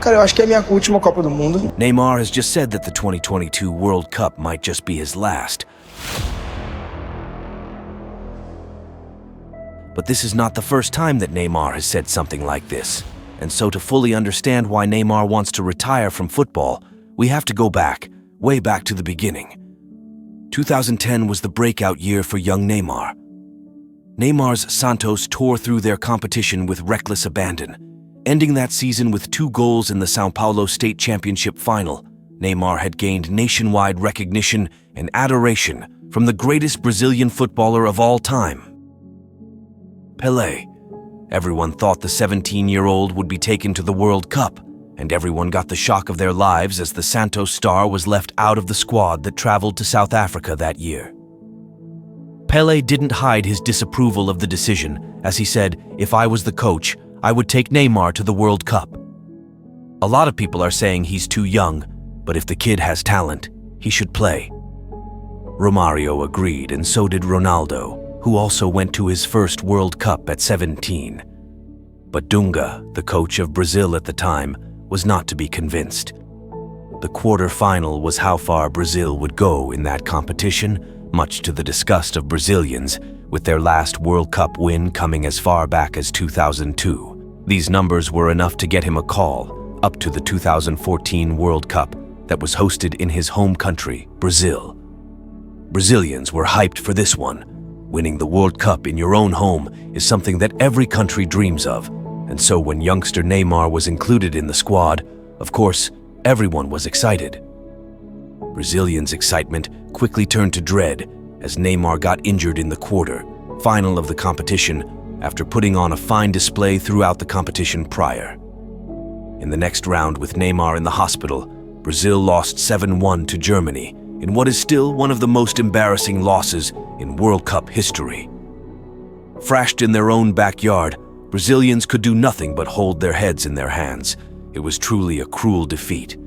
Cara, eu acho que é a minha última Copa do Mundo. Neymar has just said that the 2022 World Cup might just be his last. But this is not the first time that Neymar has said something like this. And so to fully understand why Neymar wants to retire from football, we have to go back, way back to the beginning. 2010 was the breakout year for young Neymar. Neymar's Santos tore through their competition with reckless abandon. Ending that season with 2 goals in the São Paulo State Championship final, Neymar had gained nationwide recognition and adoration from the greatest Brazilian footballer of all time, Pelé. Everyone thought the 17-year-old would be taken to the World Cup, and everyone got the shock of their lives as the Santos star was left out of the squad that traveled to South Africa that year. Pelé didn't hide his disapproval of the decision, as he said, "If I was the coach, I would take Neymar to the World Cup." A lot of people are saying he's too young, but if the kid has talent, he should play. Romario agreed, and so did Ronaldo, who also went to his first World Cup at 17. But Dunga, the coach of Brazil at the time, was not to be convinced. The quarter-final was how far Brazil would go in that competition, much to the disgust of Brazilians, with their last World Cup win coming as far back as 2002. These numbers were enough to get him a call up to the 2014 World Cup that was hosted in his home country, Brazil. Brazilians were hyped for this one. Winning the World Cup in your own home is something that every country dreams of, and so when youngster Neymar was included in the squad, of course, everyone was excited. Brazilians' excitement quickly turned to dread as Neymar got injured in the quarter-final of the competition after putting on a fine display throughout the competition prior. In the next round with Neymar in the hospital, Brazil lost 7-1 to Germany in what is still one of the most embarrassing losses in World Cup history. Thrashed in their own backyard, Brazilians could do nothing but hold their heads in their hands. It was truly a cruel defeat.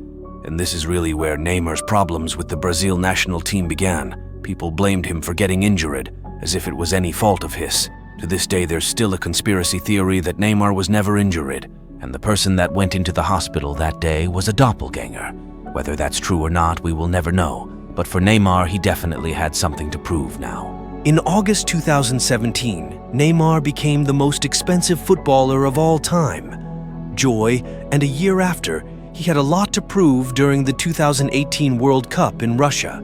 And this is really where Neymar's problems with the Brazil national team began. People blamed him for getting injured, as if it was any fault of his. To this day, there's still a conspiracy theory that Neymar was never injured, and the person that went into the hospital that day was a doppelganger. Whether that's true or not, we will never know. But for Neymar, he definitely had something to prove now. In August 2017, Neymar became the most expensive footballer of all time. Joy, and a year after, he had a lot to prove during the 2018 World Cup in Russia.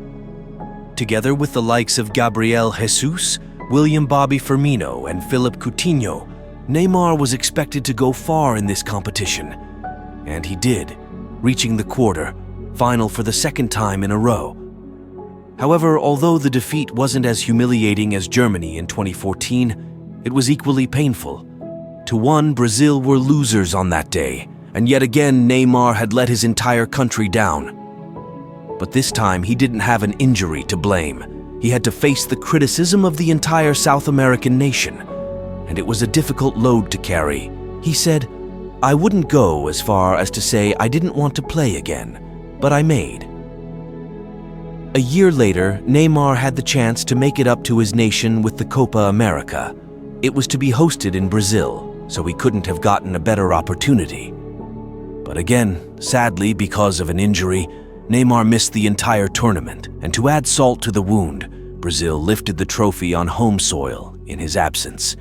Together with the likes of Gabriel Jesus, William Bobby Firmino, and Philippe Coutinho, Neymar was expected to go far in this competition. And he did, reaching the quarter-final for the second time in a row. However, although the defeat wasn't as humiliating as Germany in 2014, it was equally painful. To one, Brazil were losers on that day, and yet again Neymar had let his entire country down. But this time he didn't have an injury to blame. He had to face the criticism of the entire South American nation, and it was a difficult load to carry. He said, "I wouldn't go as far as to say I didn't want to play again, but I made." A year later, Neymar had the chance to make it up to his nation with the Copa America. It was to be hosted in Brazil, so he couldn't have gotten a better opportunity. But again, sadly, because of an injury, Neymar missed the entire tournament, and to add salt to the wound, Brazil lifted the trophy on home soil in his absence.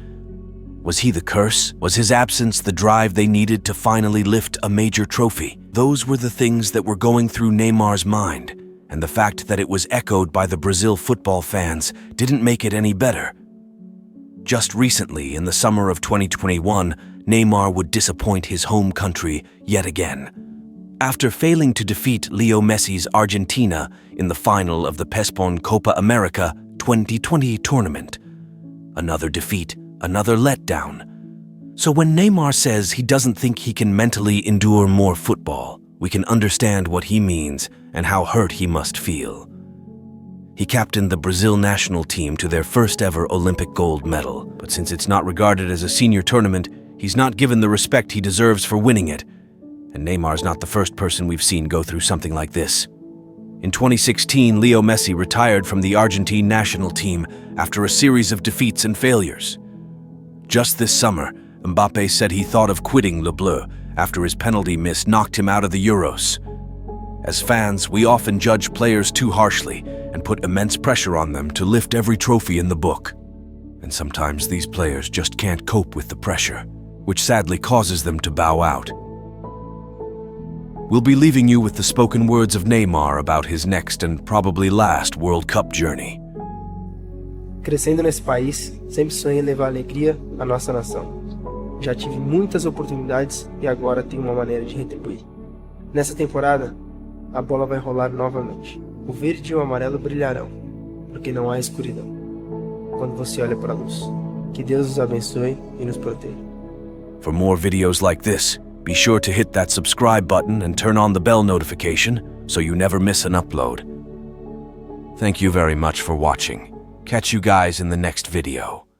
Was he the curse? Was his absence the drive they needed to finally lift a major trophy? Those were the things that were going through Neymar's mind, and the fact that it was echoed by the Brazil football fans didn't make it any better. Just recently, in the summer of 2021, Neymar would disappoint his home country yet again. After failing to defeat Leo Messi's Argentina in the final of the PESPON Copa America 2020 tournament. Another defeat, another letdown. So when Neymar says he doesn't think he can mentally endure more football, we can understand what he means and how hurt he must feel. He captained the Brazil national team to their first ever Olympic gold medal, but since it's not regarded as a senior tournament, he's not given the respect he deserves for winning it. And Neymar's not the first person we've seen go through something like this. In 2016, Leo Messi retired from the Argentine national team after a series of defeats and failures. Just this summer, Mbappé said he thought of quitting Le Bleu after his penalty miss knocked him out of the Euros. As fans, we often judge players too harshly and put immense pressure on them to lift every trophy in the book. And sometimes these players just can't cope with the pressure, which sadly causes them to bow out. We'll be leaving you with the spoken words of Neymar about his next and probably last World Cup journey. Crescendo nesse país, sempre sonhei em levar alegria à nossa nação. Já tive muitas oportunidades e agora tenho uma maneira de retribuir. Nessa temporada, a bola vai rolar novamente. O verde e o amarelo brilharão, porque não há escuridão quando você olha para a luz. Que Deus os abençoe e nos proteja. For more videos like this, be sure to hit that subscribe button and turn on the bell notification so you never miss an upload. Thank you very much for watching. Catch you guys in the next video.